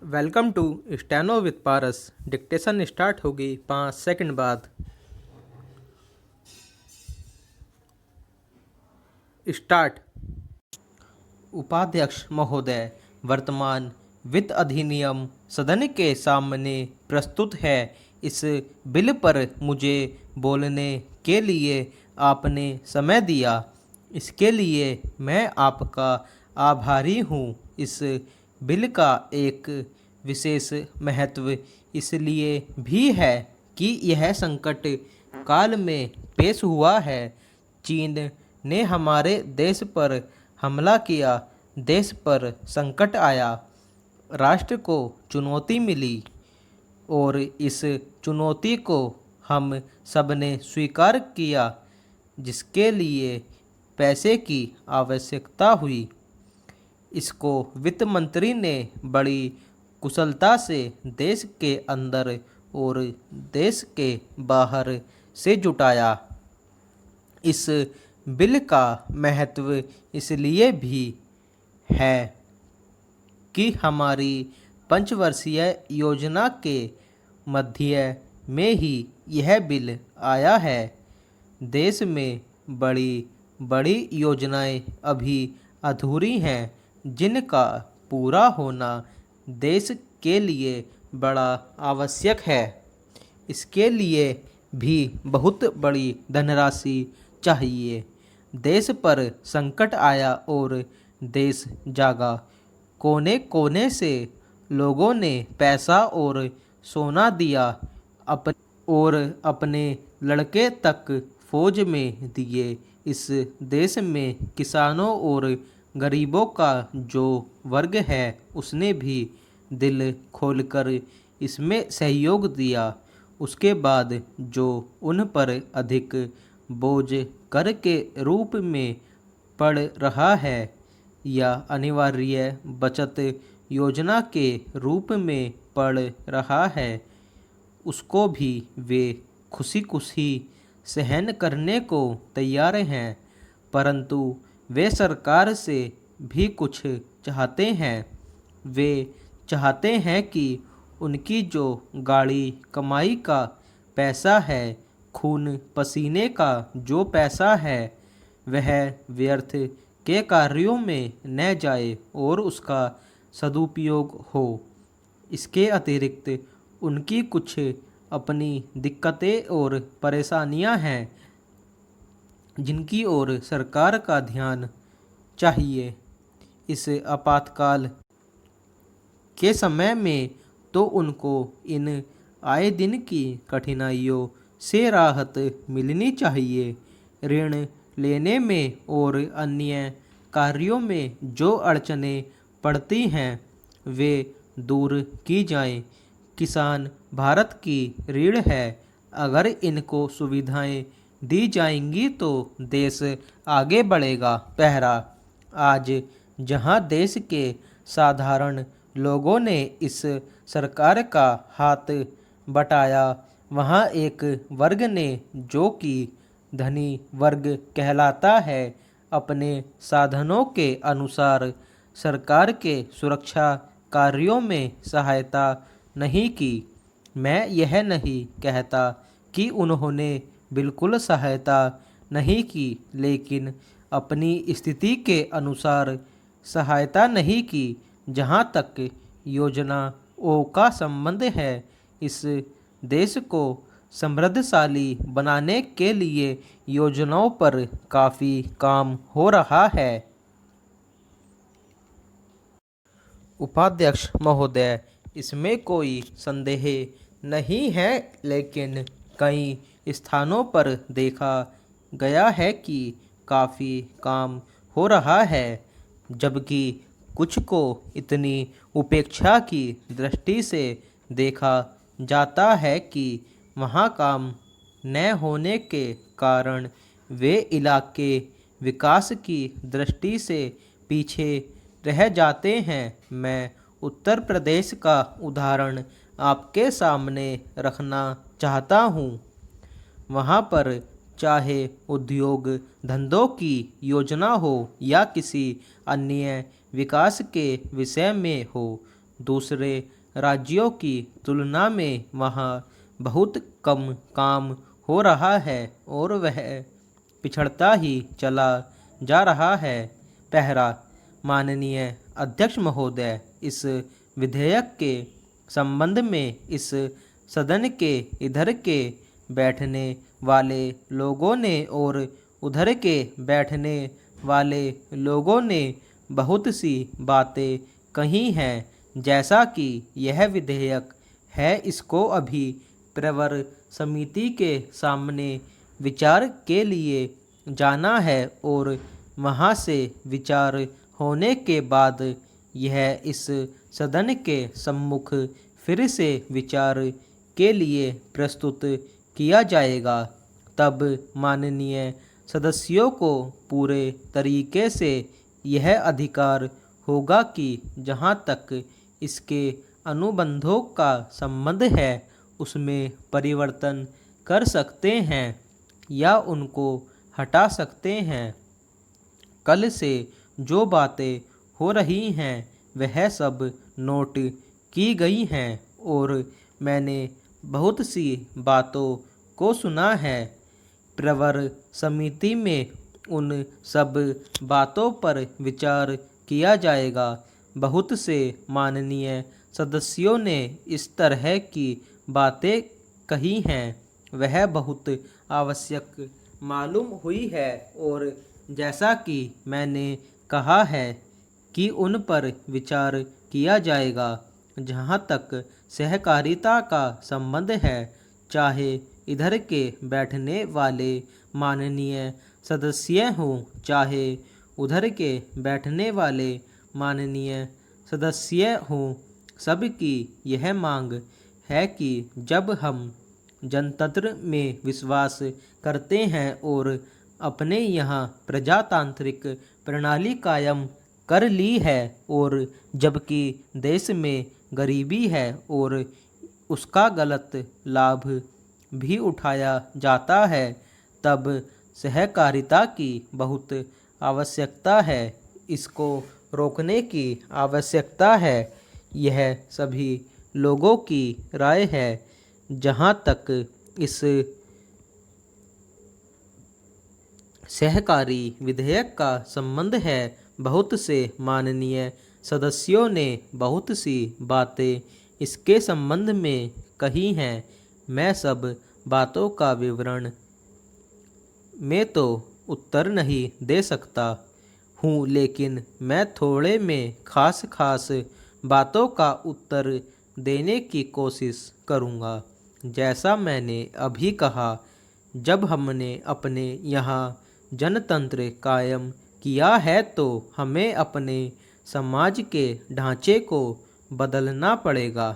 Welcome to steno with Paras. Dictation start होगी 5 second बाद। Start. उपाध्यक्ष महोदय, वर्तमान वित्त अधिनियम सदन के सामने प्रस्तुत है। इस बिल पर मुझे बोलने के लिए आपने समय दिया, इसके लिए मैं आपका आभारी हूँ। इस बिल का एक विशेष महत्व इसलिए भी है कि यह संकट काल में पेश हुआ है। चीन ने हमारे देश पर हमला किया, देश पर संकट आया, राष्ट्र को चुनौती मिली और इस चुनौती को हम सब ने स्वीकार किया, जिसके लिए पैसे की आवश्यकता हुई। इसको वित्त मंत्री ने बड़ी कुशलता से देश के अंदर और देश के बाहर से जुटाया। इस बिल का महत्व इसलिए भी है कि हमारी पंचवर्षीय योजना के मध्य में ही यह बिल आया है। देश में बड़ी बड़ी योजनाएं अभी अधूरी हैं, जिनका पूरा होना देश के लिए बड़ा आवश्यक है। इसके लिए भी बहुत बड़ी धनराशि चाहिए। देश पर संकट आया और देश जागा। कोने कोने से लोगों ने पैसा और सोना दिया, अपने लड़के तक फौज में दिए। इस देश में किसानों और गरीबों का जो वर्ग है, उसने भी दिल खोलकर इसमें सहयोग दिया। उसके बाद जो उन पर अधिक बोझ कर के रूप में पड़ रहा है या अनिवार्य बचत योजना के रूप में पड़ रहा है, उसको भी वे खुशी खुशी सहन करने को तैयार हैं। परंतु वे सरकार से भी कुछ चाहते हैं। वे चाहते हैं कि उनकी जो गाड़ी कमाई का पैसा है, खून पसीने का जो पैसा है, वह व्यर्थ के कार्यों में न जाए और उसका सदुपयोग हो। इसके अतिरिक्त उनकी कुछ अपनी दिक्कतें और परेशानियां हैं, जिनकी ओर सरकार का ध्यान चाहिए। इस आपातकाल के समय में तो उनको इन आए दिन की कठिनाइयों से राहत मिलनी चाहिए। ऋण लेने में और अन्य कार्यों में जो अड़चनें पड़ती हैं, वे दूर की जाएं। किसान भारत की रीढ़ है। अगर इनको सुविधाएं दी जाएंगी तो देश आगे बढ़ेगा। पहरा। आज जहां देश के साधारण लोगों ने इस सरकार का हाथ बटाया, वहां एक वर्ग ने, जो कि धनी वर्ग कहलाता है, अपने साधनों के अनुसार सरकार के सुरक्षा कार्यों में सहायता नहीं की। मैं यह नहीं कहता कि उन्होंने बिल्कुल सहायता नहीं की, लेकिन अपनी स्थिति के अनुसार सहायता नहीं की। जहाँ तक योजनाओं का संबंध है, इस देश को समृद्धशाली बनाने के लिए योजनाओं पर काफ़ी काम हो रहा है। उपाध्यक्ष महोदय, इसमें कोई संदेह नहीं है, लेकिन कई स्थानों पर देखा गया है कि काफ़ी काम हो रहा है, जबकि कुछ को इतनी उपेक्षा की दृष्टि से देखा जाता है कि वहाँ काम न होने के कारण वे इलाके विकास की दृष्टि से पीछे रह जाते हैं। मैं उत्तर प्रदेश का उदाहरण आपके सामने रखना चाहता हूँ। वहाँ पर चाहे उद्योग धंधों की योजना हो या किसी अन्य विकास के विषय में हो, दूसरे राज्यों की तुलना में वहाँ बहुत कम काम हो रहा है और वह पिछड़ता ही चला जा रहा है। पहला, माननीय अध्यक्ष महोदय, इस विधेयक के संबंध में इस सदन के इधर के बैठने वाले लोगों ने और उधर के बैठने वाले लोगों ने बहुत सी बातें कही हैं। जैसा कि यह विधेयक है, इसको अभी प्रवर समिति के सामने विचार के लिए जाना है और वहाँ से विचार होने के बाद यह इस सदन के सम्मुख फिर से विचार के लिए प्रस्तुत किया जाएगा। तब माननीय सदस्यों को पूरे तरीके से यह अधिकार होगा कि जहाँ तक इसके अनुबंधों का संबंध है उसमें परिवर्तन कर सकते हैं या उनको हटा सकते हैं। कल से जो बातें हो रही हैं वह सब नोट की गई हैं और मैंने बहुत सी बातों को सुना है। प्रवर समिति में उन सब बातों पर विचार किया जाएगा। बहुत से माननीय सदस्यों ने इस तरह की बातें कही हैं, वह बहुत आवश्यक मालूम हुई है और जैसा कि मैंने कहा है कि उन पर विचार किया जाएगा। जहाँ तक सहकारिता का संबंध है, चाहे इधर के बैठने वाले माननीय सदस्य हों, चाहे उधर के बैठने वाले माननीय सदस्य हों, सबकी यह मांग है कि जब हम जनतंत्र में विश्वास करते हैं और अपने यहाँ प्रजातांत्रिक प्रणाली कायम कर ली है और जबकि देश में गरीबी है और उसका गलत लाभ भी उठाया जाता है, तब सहकारिता की बहुत आवश्यकता है। इसको रोकने की आवश्यकता है। यह सभी लोगों की राय है। जहाँ तक इस सहकारी विधेयक का संबंध है, बहुत से माननीय सदस्यों ने बहुत सी बातें इसके संबंध में कही हैं। मैं सब बातों का विवरण में तो उत्तर नहीं दे सकता हूँ, लेकिन मैं थोड़े में खास बातों का उत्तर देने की कोशिश करूँगा। जैसा मैंने अभी कहा, जब हमने अपने यहाँ जनतंत्र कायम किया है तो हमें अपने समाज के ढांचे को बदलना पड़ेगा।